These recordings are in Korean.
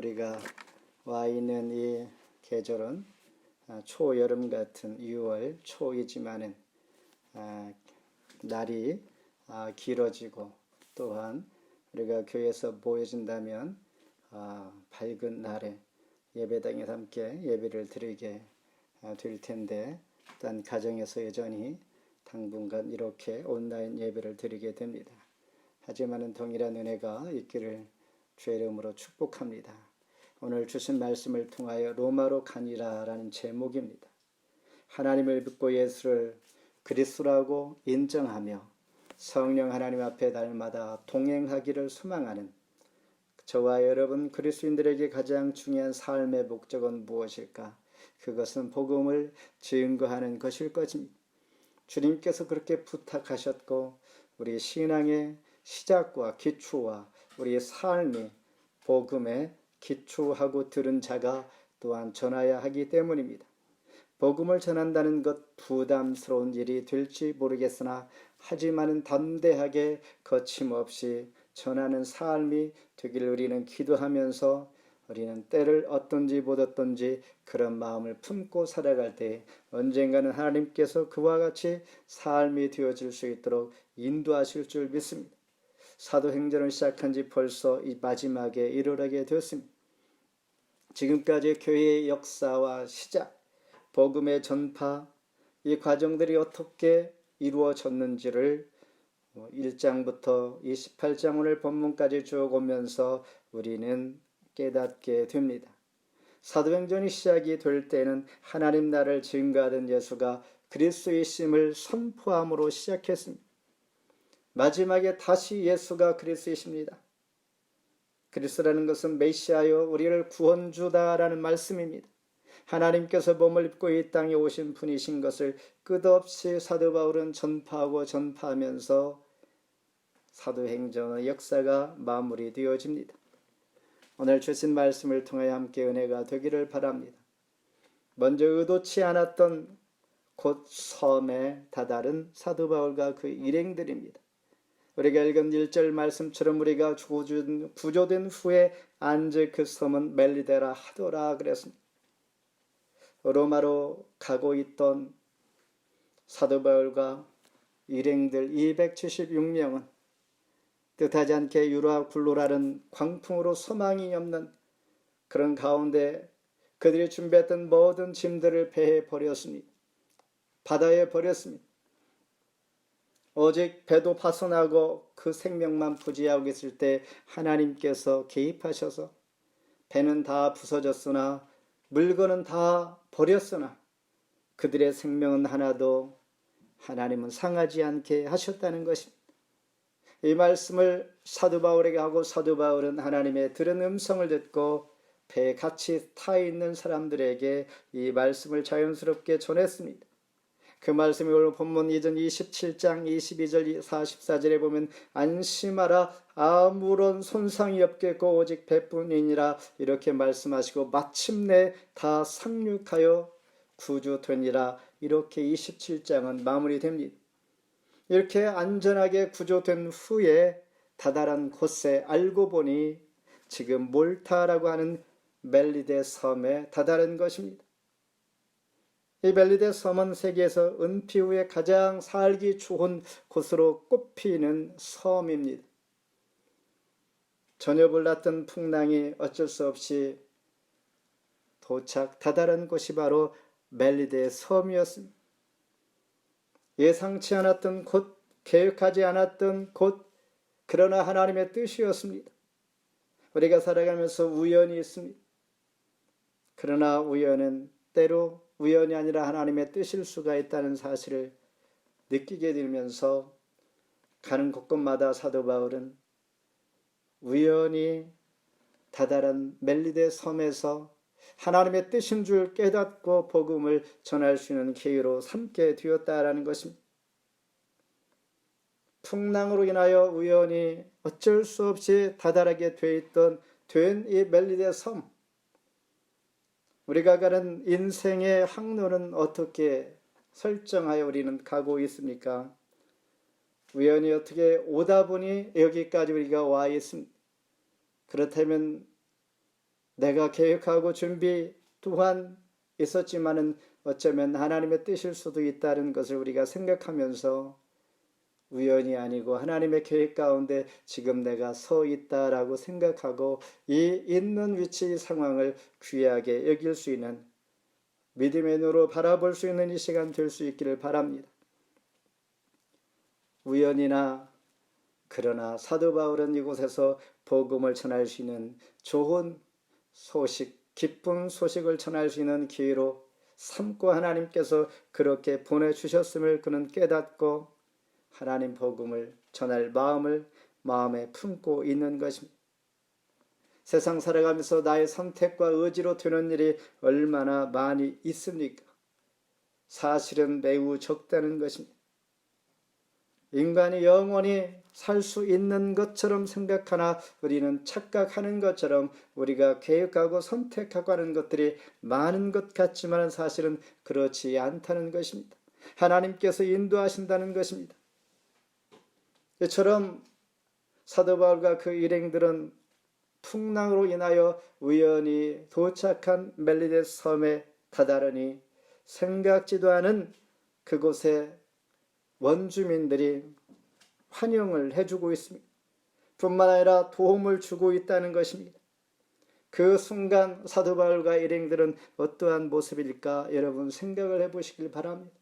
우리가 와 있는 이 계절은 초여름 같은 6월 초이지만은 날이 길어지고 또한 우리가 교회에서 모여진다면 밝은 날에 예배당에서 함께 예배를 드리게 될 텐데 또한 가정에서 여전히 당분간 이렇게 온라인 예배를 드리게 됩니다. 하지만은 동일한 은혜가 있기를 주의 이름으로 축복합니다. 오늘 주신 말씀을 통하여 로마로 가니라 라는 제목입니다. 하나님을 믿고 예수를 그리스도라고 인정하며 성령 하나님 앞에 날마다 동행하기를 소망하는 저와 여러분 그리스도인들에게 가장 중요한 삶의 목적은 무엇일까? 그것은 복음을 증거하는 것일 것입니다. 주님께서 그렇게 부탁하셨고 우리 신앙의 시작과 기초와 우리의 삶이 복음에 기초하고 들은 자가 또한 전하여야 하기 때문입니다. 복음을 전한다는 것 부담스러운 일이 될지 모르겠으나 하지만은 담대하게 거침없이 전하는 삶이 되기를 우리는 기도하면서 우리는 때를 어떤지 못 어떤지 그런 마음을 품고 살아갈 때 언젠가는 하나님께서 그와 같이 삶이 되어질 수 있도록 인도하실 줄 믿습니다. 사도행전을 시작한 지 벌써 이 마지막에 이르게 되었습니다. 지금까지 교회의 역사와 시작, 복음의 전파, 이 과정들이 어떻게 이루어졌는지를 1장부터 28장 오늘 본문까지 쭉 오면서 우리는 깨닫게 됩니다. 사도행전이 시작이 될 때는 하나님 나라를 증거하던 예수가 그리스도이심을 선포함으로 시작했습니다. 마지막에 다시 예수가 그리스도이십니다. 그리스도라는 것은 메시아요 우리를 구원주다라는 말씀입니다. 하나님께서 몸을 입고 이 땅에 오신 분이신 것을 끝없이 사도 바울은 전파하고 전파하면서 사도행전의 역사가 마무리되어집니다. 오늘 주신 말씀을 통해 함께 은혜가 되기를 바랍니다. 먼저 의도치 않았던 곧 섬에 다다른 사도 바울과 그 일행들입니다. 우리가 읽은 1절 말씀처럼 우리가 구조된 후에 앉을 그 섬은 멜리데라 하더라 그랬습니다. 로마로 가고 있던 사도 바울과 일행들 276명은 뜻하지 않게 유라 굴로라는 광풍으로 소망이 없는 그런 가운데 그들이 준비했던 모든 짐들을 배에 버렸습니다. 바다에 버렸습니다. 오직 배도 파손하고 그 생명만 부지하고 있을 때 하나님께서 개입하셔서 배는 다 부서졌으나 물건은 다 버렸으나 그들의 생명은 하나도 하나님은 상하지 않게 하셨다는 것입니다. 이 말씀을 사도 바울에게 하고 사도 바울은 하나님의 들은 음성을 듣고 배에 같이 타 있는 사람들에게 이 말씀을 자연스럽게 전했습니다. 그 말씀이 오늘 본문 이전 27장 22절 44절에 보면 안심하라 아무런 손상이 없겠고 오직 배뿐이니라 이렇게 말씀하시고 마침내 다 상륙하여 구조되니라 이렇게 27장은 마무리됩니다. 이렇게 안전하게 구조된 후에 다다른 곳에 알고 보니 지금 몰타라고 하는 멜리데 섬에 다다른 것입니다. 이 멜리데 섬은 세계에서 은피 후에 가장 살기 좋은 곳으로 꼽히는 섬입니다. 전혀 몰랐던 풍랑이 어쩔 수 없이 다다른 곳이 바로 멜리데 섬이었습니다. 예상치 않았던 곳, 계획하지 않았던 곳, 그러나 하나님의 뜻이었습니다. 우리가 살아가면서 우연이 있습니다. 그러나 우연은 때로 우연이 아니라 하나님의 뜻일 수가 있다는 사실을 느끼게 되면서 가는 곳곳마다 사도 바울은 우연히 다다른 멜리데 섬에서 하나님의 뜻인 줄 깨닫고 복음을 전할 수 있는 기회로 삼게 되었다라는 것입니다. 풍랑으로 인하여 우연히 어쩔 수 없이 다다르게 된 이 멜리데 섬, 우리가 가는 인생의 항로는 어떻게 설정하여 우리는 가고 있습니까? 우연히 어떻게 오다 보니 여기까지 우리가 와 있습니다. 그렇다면 내가 계획하고 준비 또한 있었지만은 어쩌면 하나님의 뜻일 수도 있다는 것을 우리가 생각하면서 우연이 아니고 하나님의 계획 가운데 지금 내가 서 있다라고 생각하고 이 있는 위치 상황을 귀하게 여길 수 있는 믿음의 눈으로 바라볼 수 있는 이 시간 될 수 있기를 바랍니다. 우연이나 그러나 사도 바울은 이곳에서 복음을 전할 수 있는 좋은 소식, 기쁜 소식을 전할 수 있는 기회로 삼고 하나님께서 그렇게 보내주셨음을 그는 깨닫고 하나님 복음을 전할 마음을 마음에 품고 있는 것입니다. 세상 살아가면서 나의 선택과 의지로 되는 일이 얼마나 많이 있습니까? 사실은 매우 적다는 것입니다. 인간이 영원히 살 수 있는 것처럼 생각하나 우리는 착각하는 것처럼 우리가 계획하고 선택하고 하는 것들이 많은 것 같지만 사실은 그렇지 않다는 것입니다. 하나님께서 인도하신다는 것입니다. 이처럼 사도 바울과 그 일행들은 풍랑으로 인하여 우연히 도착한 멜리데 섬에 다다르니 생각지도 않은 그곳에 원주민들이 환영을 해주고 있습니다. 뿐만 아니라 도움을 주고 있다는 것입니다. 그 순간 사도 바울과 일행들은 어떠한 모습일까 여러분 생각을 해보시길 바랍니다.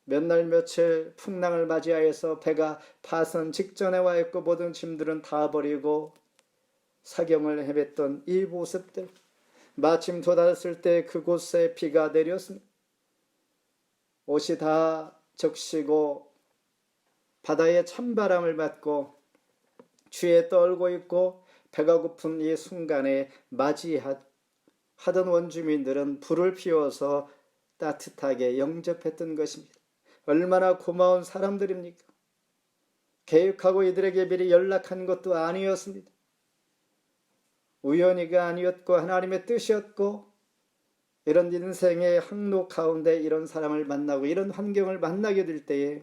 몇 날 며칠 풍랑을 맞이하여서 배가 파선 직전에 와 있고 모든 짐들은 다 버리고 사경을 헤맸던 이 모습들, 마침 도달했을 때 그곳에 비가 내렸습니다. 옷이 다 적시고 바다의 찬바람을 맞고 취해 떨고 있고 배가 고픈 이 순간에 맞이하던 원주민들은 불을 피워서 따뜻하게 영접했던 것입니다. 얼마나 고마운 사람들입니까? 계획하고 이들에게 미리 연락한 것도 아니었습니다. 우연히가 아니었고 하나님의 뜻이었고 이런 인생의 항로 가운데 이런 사람을 만나고 이런 환경을 만나게 될 때에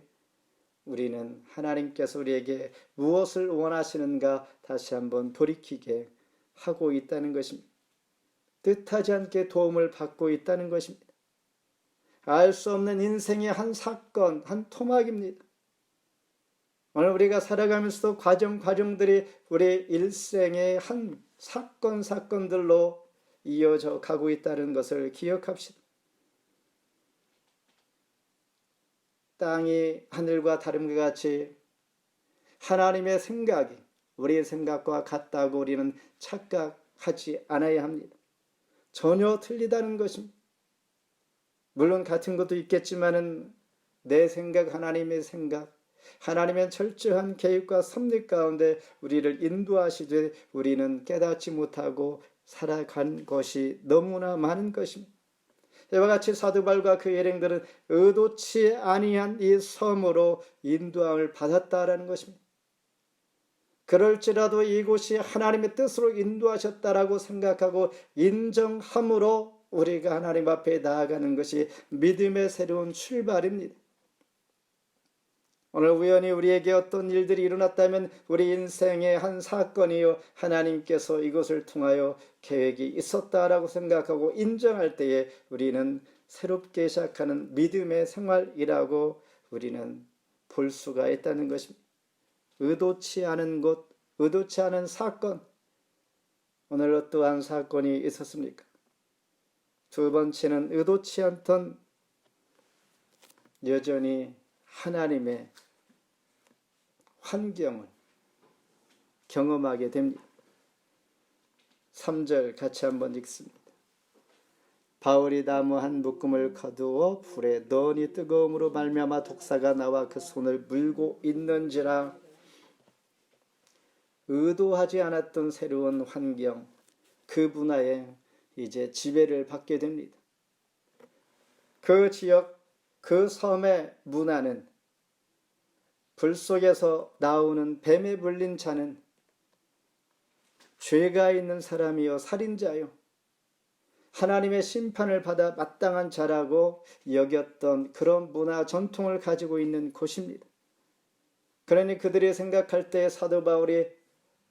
우리는 하나님께서 우리에게 무엇을 원하시는가 다시 한번 돌이키게 하고 있다는 것입니다. 뜻하지 않게 도움을 받고 있다는 것입니다. 알 수 없는 인생의 한 사건, 한 토막입니다. 오늘 우리가 살아가면서도 과정들이 우리 일생의 한 사건들로 이어져 가고 있다는 것을 기억합시다. 땅이 하늘과 다름과 같이 하나님의 생각이 우리의 생각과 같다고 우리는 착각하지 않아야 합니다. 전혀 틀리다는 것입니다. 물론 같은 것도 있겠지만은 내 생각, 하나님의 생각, 하나님의 철저한 계획과 섭리 가운데 우리를 인도하시되 우리는 깨닫지 못하고 살아간 것이 너무나 많은 것입니다. 이와 같이 사도 바울과 그 일행들은 의도치 아니한 이 섬으로 인도함을 받았다라는 것입니다. 그럴지라도 이곳이 하나님의 뜻으로 인도하셨다라고 생각하고 인정함으로 우리가 하나님 앞에 나아가는 것이 믿음의 새로운 출발입니다. 오늘 우연히 우리에게 어떤 일들이 일어났다면 우리 인생의 한 사건이요 하나님께서 이것을 통하여 계획이 있었다라고 생각하고 인정할 때에 우리는 새롭게 시작하는 믿음의 생활이라고 우리는 볼 수가 있다는 것입니다. 의도치 않은 곳, 의도치 않은 사건. 오늘 어떠한 사건이 있었습니까? 두 번째는 의도치 않던 여전히 하나님의 환경을 경험하게 됩니다. 3절 같이 한번 읽습니다. 바울이 나무 한 묶음을 거두어 불에 넣으니 뜨거움으로 말미암아 독사가 나와 그 손을 물고 있는지라. 의도하지 않았던 새로운 환경, 그 문화에 이제 지배를 받게 됩니다. 그 지역, 그 섬의 문화는 불 속에서 나오는 뱀에 물린 자는 죄가 있는 사람이요 살인자요 하나님의 심판을 받아 마땅한 자라고 여겼던 그런 문화 전통을 가지고 있는 곳입니다. 그러니 그들이 생각할 때 사도 바울이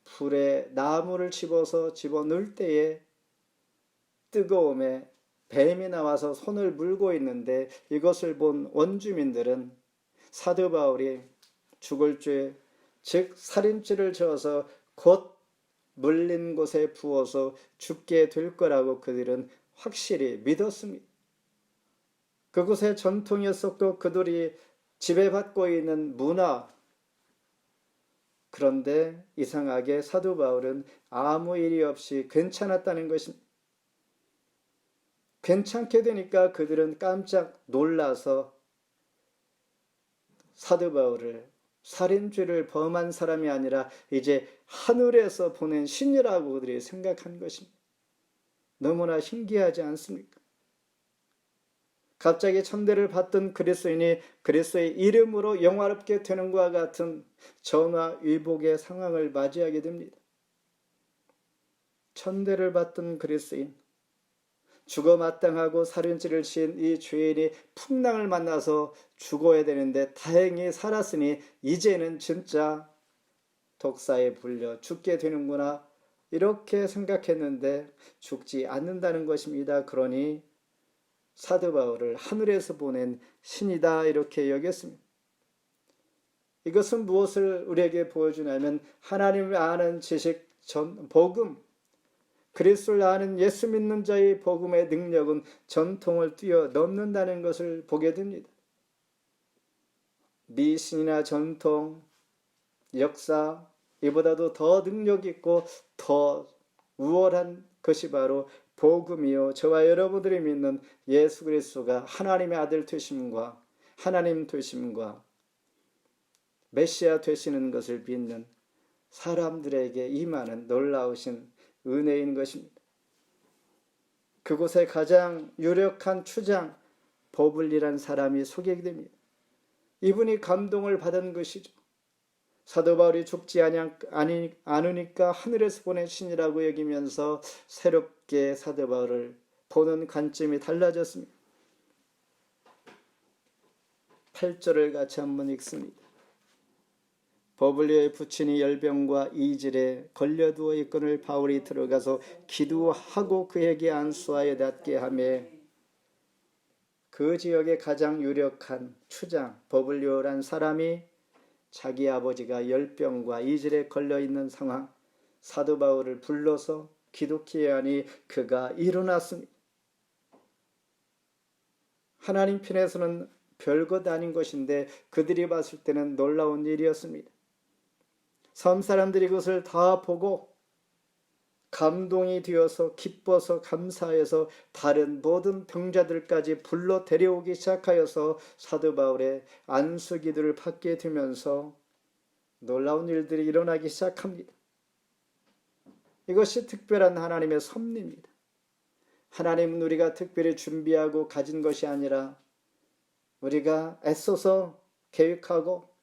불에 나무를 집어넣을 때에 뜨거움에 뱀이 나와서 손을 물고 있는데 이것을 본 원주민들은 사도 바울이 죽을 죄, 즉 살인죄를 저어서 곧 물린 곳에 부어서 죽게 될 거라고 그들은 확실히 믿었습니다. 그곳의 전통이었었고 그들이 지배받고 있는 문화. 그런데 이상하게 사도 바울은 아무 일이 없이 괜찮았다는 것입니다. 괜찮게 되니까 그들은 깜짝 놀라서 사도 바울을 살인죄를 범한 사람이 아니라 이제 하늘에서 보낸 신이라고 그들이 생각한 것입니다. 너무나 신기하지 않습니까? 갑자기 천대를 받던 그리스도인이 그리스도의 이름으로 영화롭게 되는 것과 같은 전화위복의 상황을 맞이하게 됩니다. 천대를 받던 그리스도인, 죽어 마땅하고 살인죄를 지은 이 죄인이 풍랑을 만나서 죽어야 되는데 다행히 살았으니 이제는 진짜 독사에 불려 죽게 되는구나 이렇게 생각했는데 죽지 않는다는 것입니다. 그러니 사도 바울을 하늘에서 보낸 신이다 이렇게 여겼습니다. 이것은 무엇을 우리에게 보여주냐면 하나님을 아는 지식, 복음, 그리스도를 아는 예수 믿는 자의 복음의 능력은 전통을 뛰어넘는다는 것을 보게 됩니다. 미신이나 전통, 역사, 이보다도 더 능력 있고 더 우월한 것이 바로 복음이요 저와 여러분들이 믿는 예수 그리스도가 하나님의 아들 되심과 하나님 되심과 메시아 되시는 것을 믿는 사람들에게 임하는 놀라우신 은혜인 것입니다. 그곳에 가장 유력한 추장 버블리란 사람이 소개됩니다. 이분이 감동을 받은 것이죠. 사도 바울이 죽지 않으니까 하늘에서 보낸 신이라고 여기면서 새롭게 사도 바울을 보는 관점이 달라졌습니다. 8절을 같이 한번 읽습니다. 버블리오의 부친이 열병과 이질에 걸려두어 있거늘 바울이 들어가서 기도하고 그에게 안수하여 낫게 하며 그 지역의 가장 유력한 추장 버블리오란 사람이 자기 아버지가 열병과 이질에 걸려있는 상황, 사도 바울을 불러서 기독케 하니 그가 일어났습니다. 하나님 편에서는 별것 아닌 것인데 그들이 봤을 때는 놀라운 일이었습니다. 섬 사람들이 그것을 다 보고 감동이 되어서 기뻐서 감사해서 다른 모든 병자들까지 불러 데려오기 시작하여서 사도 바울의 안수기도를 받게 되면서 놀라운 일들이 일어나기 시작합니다. 이것이 특별한 하나님의 섭리입니다. 하나님은 우리가 특별히 준비하고 가진 것이 아니라 우리가 애써서 계획하고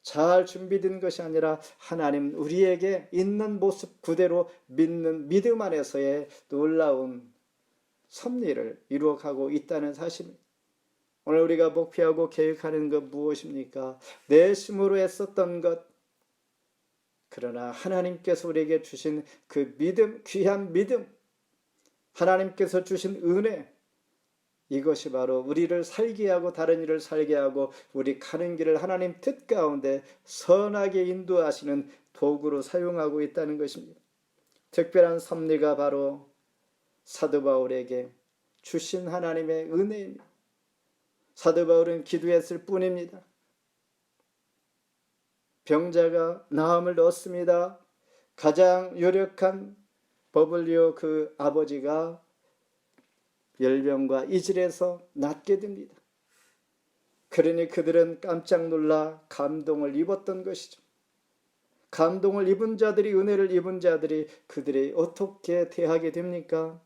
잘 준비된 것이 아니라 하나님 우리에게 있는 모습 그대로 믿는 믿음 안에서의 놀라운 섭리를 이루어가고 있다는 사실입니다. 오늘 우리가 목표하고 계획하는 것 무엇입니까? 내 힘으로 애썼던 것, 그러나 하나님께서 우리에게 주신 그 믿음, 귀한 믿음, 하나님께서 주신 은혜, 이것이 바로 우리를 살게 하고 다른 일을 살게 하고 우리 가는 길을 하나님 뜻 가운데 선하게 인도하시는 도구로 사용하고 있다는 것입니다. 특별한 섭리가 바로 사도 바울에게 주신 하나님의 은혜입니다. 사도 바울은 기도했을 뿐입니다. 병자가 나음을 얻습니다. 가장 유력한 버블리오 그 아버지가 열병과 이질에서 낫게 됩니다. 그러니 그들은 깜짝 놀라 감동을 입었던 것이죠. 감동을 입은 자들이, 은혜를 입은 자들이 그들이 어떻게 대하게 됩니까?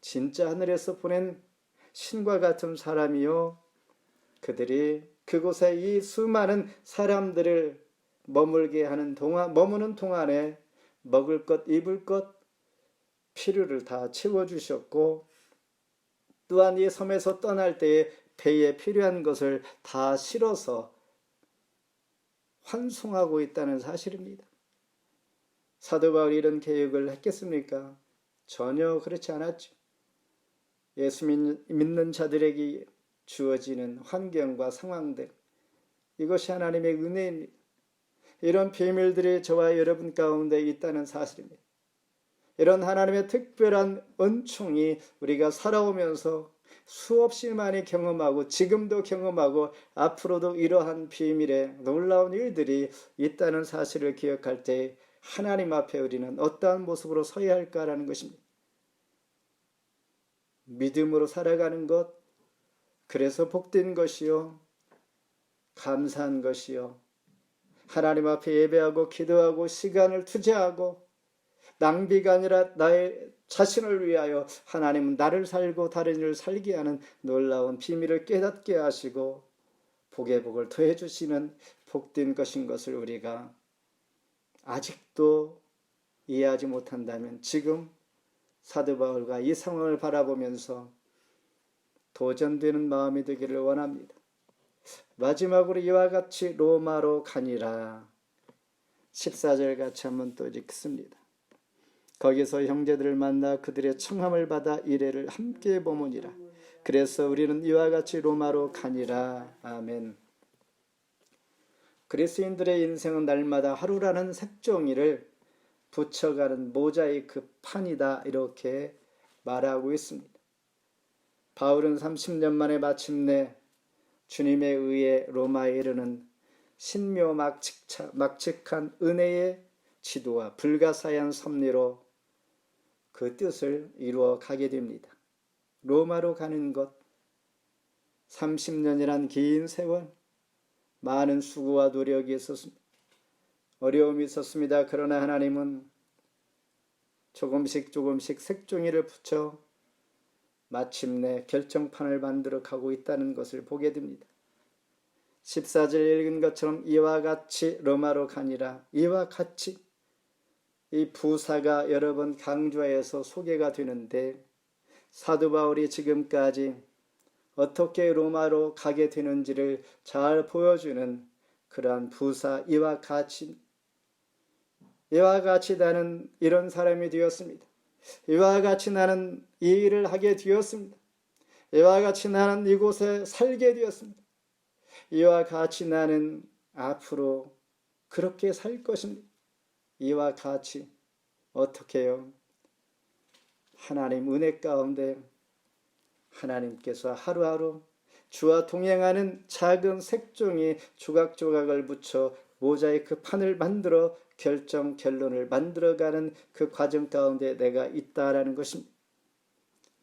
진짜 하늘에서 보낸 신과 같은 사람이요. 그들이 그곳에 이 수많은 사람들을 머무는 동안에 먹을 것, 입을 것, 필요를 다 채워주셨고 또한 이 섬에서 떠날 때에 배에 필요한 것을 다 실어서 환송하고 있다는 사실입니다. 사도 바울이 이런 계획을 했겠습니까? 전혀 그렇지 않았죠. 예수 믿는 자들에게 주어지는 환경과 상황들, 이것이 하나님의 은혜입니다. 이런 비밀들이 저와 여러분 가운데 있다는 사실입니다. 이런 하나님의 특별한 은총이 우리가 살아오면서 수없이 많이 경험하고 지금도 경험하고 앞으로도 이러한 비밀의 놀라운 일들이 있다는 사실을 기억할 때 하나님 앞에 우리는 어떠한 모습으로 서야 할까라는 것입니다. 믿음으로 살아가는 것, 그래서 복된 것이요, 감사한 것이요, 하나님 앞에 예배하고 기도하고 시간을 투자하고 낭비가 아니라 나의 자신을 위하여 하나님은 나를 살고 다른 이를 살게 하는 놀라운 비밀을 깨닫게 하시고 복의 복을 더해 주시는 복된 것인 것을 우리가 아직도 이해하지 못한다면 지금 사도 바울과 이 상황을 바라보면서 도전되는 마음이 되기를 원합니다. 마지막으로 이와 같이 로마로 가니라. 14절 같이 한번 또 읽습니다. 거기서 형제들을 만나 그들의 청함을 받아 이레를 함께 보문이라. 그래서 우리는 이와 같이 로마로 가니라. 아멘. 그리스인들의 인생은 날마다 하루라는 색종이를 붙여가는 모자이크 판이다, 이렇게 말하고 있습니다. 바울은 30년 만에 마침내 주님에 의해 로마에 이르는 신묘막측한 은혜의 지도와 불가사의한 섭리로 그 뜻을 이루어 가게 됩니다. 로마로 가는 것, 30년이란 긴 세월, 많은 수고와 노력이 있었습니다. 어려움이 있었습니다. 그러나 하나님은 조금씩 색종이를 붙여 마침내 결정판을 만들어 가고 있다는 것을 보게 됩니다. 14절 읽은 것처럼 이와 같이 로마로 가니라. 이와 같이, 이 부사가 여러 번 강조해서 소개가 되는데 사도 바울이 지금까지 어떻게 로마로 가게 되는지를 잘 보여주는 그러한 부사 이와 같이 나는 이런 사람이 되었습니다. 이와 같이 나는 이 일을 하게 되었습니다. 이와 같이 나는 이곳에 살게 되었습니다. 이와 같이 나는 앞으로 그렇게 살 것입니다. 이와 같이 어떻게요? 하나님 은혜 가운데 하나님께서 하루하루 주와 동행하는 작은 색종이 조각조각을 붙여 모자이크 판을 만들어 결론을 만들어가는 그 과정 가운데 내가 있다라는 것입니다.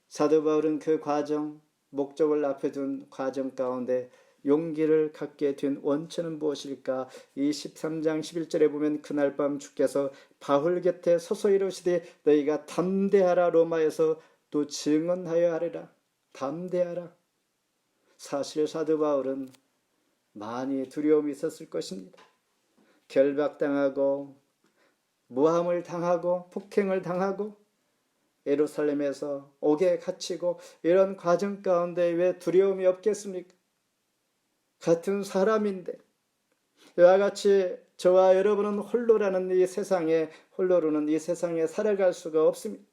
사도 바울은 그 과정, 목적을 앞에 둔 과정 가운데 용기를 갖게 된 원천은 무엇일까? 이 13장 11절에 보면 그날 밤 주께서 바울 곁에 서서 이르시되 너희가 담대하라. 로마에서 또 증언하여 하리라. 담대하라. 사실 사도 바울은 많이 두려움이 있었을 것입니다. 결박당하고 모함을 당하고 폭행을 당하고 예루살렘에서 옥에 갇히고 이런 과정 가운데 왜 두려움이 없겠습니까? 같은 사람인데 이와 같이 저와 여러분은 홀로로는 이 세상에 살아갈 수가 없습니다.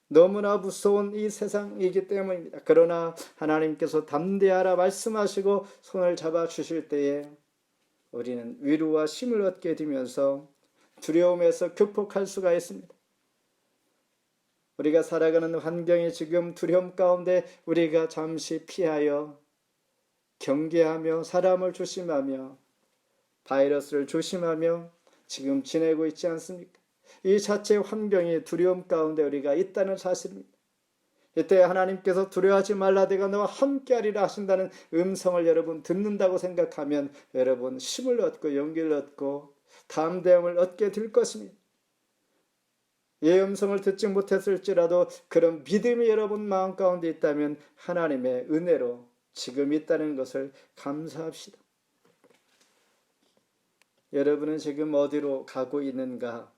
너무나 무서운 이 세상이기 때문입니다. 그러나 하나님께서 담대하라 말씀하시고 손을 잡아 주실 때에 우리는 위로와 힘을 얻게 되면서 두려움에서 극복할 수가 있습니다. 우리가 살아가는 환경이 지금 두려움 가운데 우리가 잠시 피하여 경계하며 사람을 조심하며 바이러스를 조심하며 지금 지내고 있지 않습니까? 이 자체 환경이 두려움 가운데 우리가 있다는 사실입니다. 이때 하나님께서 두려워하지 말라 내가 너와 함께하리라 하신다는 음성을 여러분 듣는다고 생각하면 여러분 힘을 얻고 용기를 얻고 담대함을 얻게 될 것입니다. 이 음성을 듣지 못했을지라도 그런 믿음이 여러분 마음 가운데 있다면 하나님의 은혜로 지금 있다는 것을 감사합시다. 여러분은 지금 어디로 가고 있는가?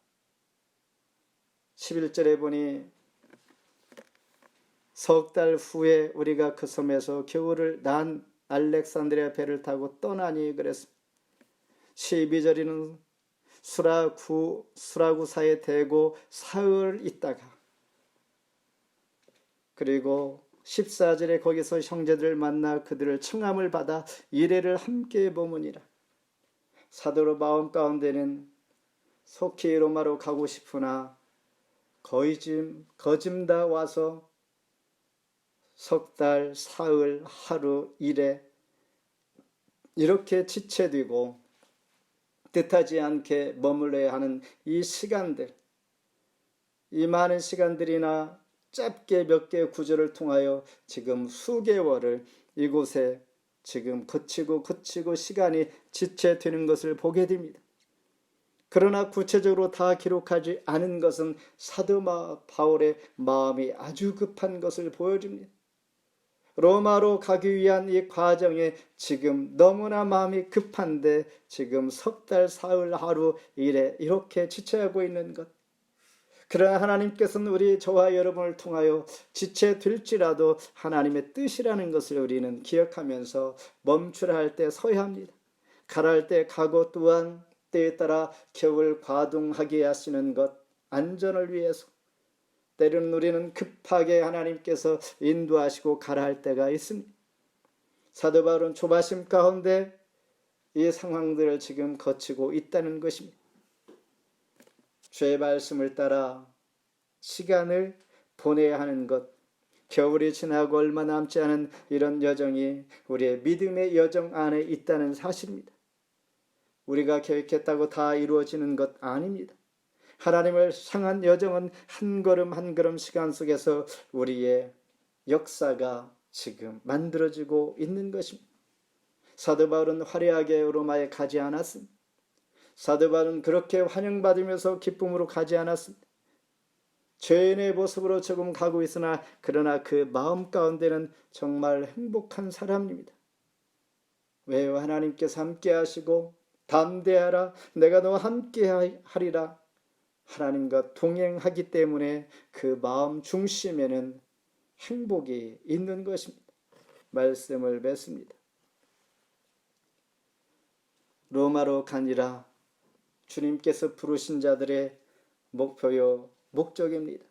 11절에 보니 석 달 후에 우리가 그 섬에서 겨울을 난 알렉산드리아 배를 타고 떠나니 그랬습니다. 12절에는 수라구사에 대고 사흘 있다가 그리고 14절에 거기서 형제들을 만나 그들을 청함을 받아 이레를 함께 보문이라. 사도 마음 가운데는 속히 로마로 가고 싶으나 거짐다 와서 석 달, 사흘, 하루, 이래 이렇게 지체되고 뜻하지 않게 머물러야 하는 이 시간들, 이 많은 시간들이나 짧게 몇 개의 구절을 통하여 지금 수개월을 이곳에 지금 그치고 시간이 지체되는 것을 보게 됩니다. 그러나 구체적으로 다 기록하지 않은 것은 사도 바울의 마음이 아주 급한 것을 보여줍니다. 로마로 가기 위한 이 과정에 지금 너무나 마음이 급한데 지금 석 달, 사흘, 하루, 일에 이렇게 지체하고 있는 것. 그러나 하나님께서는 저와 여러분을 통하여 지체될지라도 하나님의 뜻이라는 것을 우리는 기억하면서 멈추라 할 때 서야 합니다. 가라 할 때 가고 또한 때에 따라 겨울 과둥하게 하시는 것, 안전을 위해서 때로는 우리는 급하게 하나님께서 인도하시고 가라 할 때가 있습니다. 사도 바울은 조바심 가운데 이 상황들을 지금 거치고 있다는 것입니다. 주의 말씀을 따라 시간을 보내야 하는 것, 겨울이 지나고 얼마 남지 않은 이런 여정이 우리의 믿음의 여정 안에 있다는 사실입니다. 우리가 계획했다고 다 이루어지는 것 아닙니다. 하나님을 향한 여정은 한 걸음 한 걸음 시간 속에서 우리의 역사가 지금 만들어지고 있는 것입니다. 사도 바울은 화려하게 로마에 가지 않았습니다. 사도 바울은 그렇게 환영받으면서 기쁨으로 가지 않았습니다. 죄인의 모습으로 조금 가고 있으나 그러나 그 마음 가운데는 정말 행복한 사람입니다. 왜요? 하나님께서 함께 하시고 담대하라 내가 너와 함께 하리라 하나님과 동행하기 때문에 그 마음 중심에는 행복이 있는 것입니다. 말씀을 맺습니다. 로마로 가니라 주님께서 부르신 자들의 목표요 목적입니다.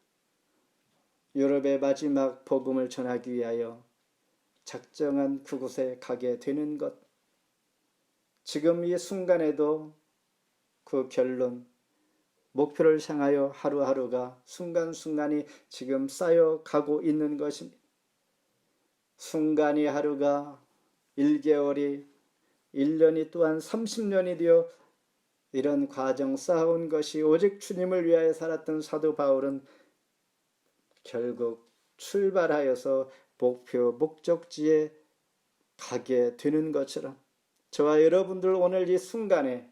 유럽의 마지막 복음을 전하기 위하여 작정한 그곳에 가게 되는 것. 지금 이 순간에도 그 결론, 목표를 향하여 하루하루가 순간순간이 지금 쌓여가고 있는 것입니다. 순간이 하루가 1개월이 1년이 또한 30년이 되어 이런 과정 쌓아온 것이 오직 주님을 위하여 살았던 사도 바울은 결국 출발하여서 목표 목적지에 가게 되는 것처럼 저와 여러분들 오늘 이 순간에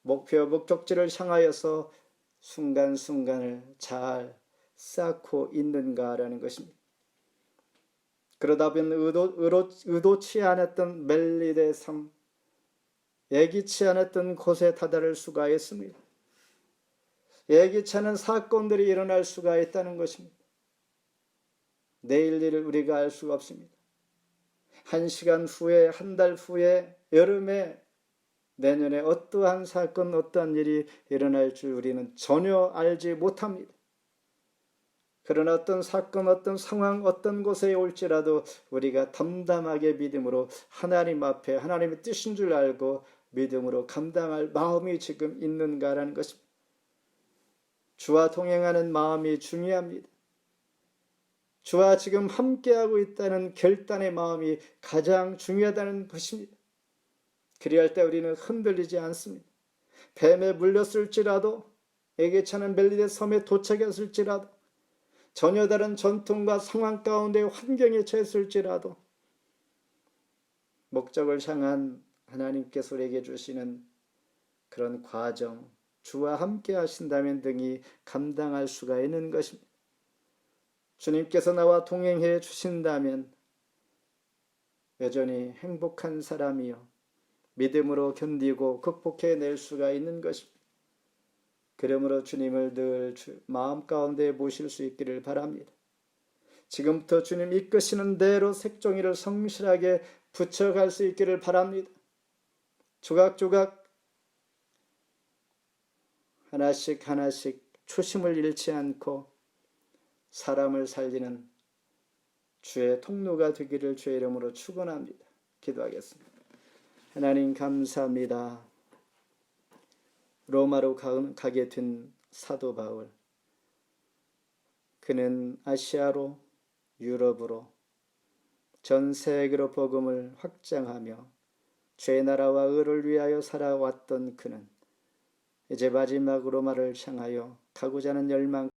목표 목적지를 향하여서 순간순간을 잘 쌓고 있는가라는 것입니다. 그러다 보면 의도치 않았던 멜리의 삶, 예기치 않았던 곳에 다다를 수가 있습니다. 예기치 않은 사건들이 일어날 수가 있다는 것입니다. 내일 일을 우리가 알 수가 없습니다. 1시간 후에, 한 달 후에, 여름에, 내년에 어떠한 사건, 어떠한 일이 일어날 줄 우리는 전혀 알지 못합니다. 그러나 어떤 사건, 어떤 상황, 어떤 곳에 올지라도 우리가 담담하게 믿음으로 하나님 앞에 하나님의 뜻인 줄 알고 믿음으로 감당할 마음이 지금 있는가라는 것입니다. 주와 동행하는 마음이 중요합니다. 주와 지금 함께하고 있다는 결단의 마음이 가장 중요하다는 것입니다. 그리할 때 우리는 흔들리지 않습니다. 뱀에 물렸을지라도, 예기치 않은 멜리데 섬에 도착했을지라도, 전혀 다른 전통과 상황 가운데 환경에 처했을지라도 목적을 향한 하나님께서 우리에게 주시는 그런 과정, 주와 함께 하신다면 등이 감당할 수가 있는 것입니다. 주님께서 나와 동행해 주신다면 여전히 행복한 사람이요 믿음으로 견디고 극복해낼 수가 있는 것입니다. 그러므로 주님을 늘 마음 가운데 모실 수 있기를 바랍니다. 지금부터 주님 이끄시는 대로 색종이를 성실하게 붙여갈 수 있기를 바랍니다. 조각조각 하나씩 초심을 잃지 않고 사람을 살리는 주의 통로가 되기를 주의 이름으로 축원합니다. 기도하겠습니다. 하나님 감사합니다. 로마로 가게 된 사도 바울, 그는 아시아로 유럽으로 전 세계로 복음을 확장하며 죄의 나라와 의를 위하여 살아왔던 그는 이제 마지막 로마를 향하여 가고자 하는 열망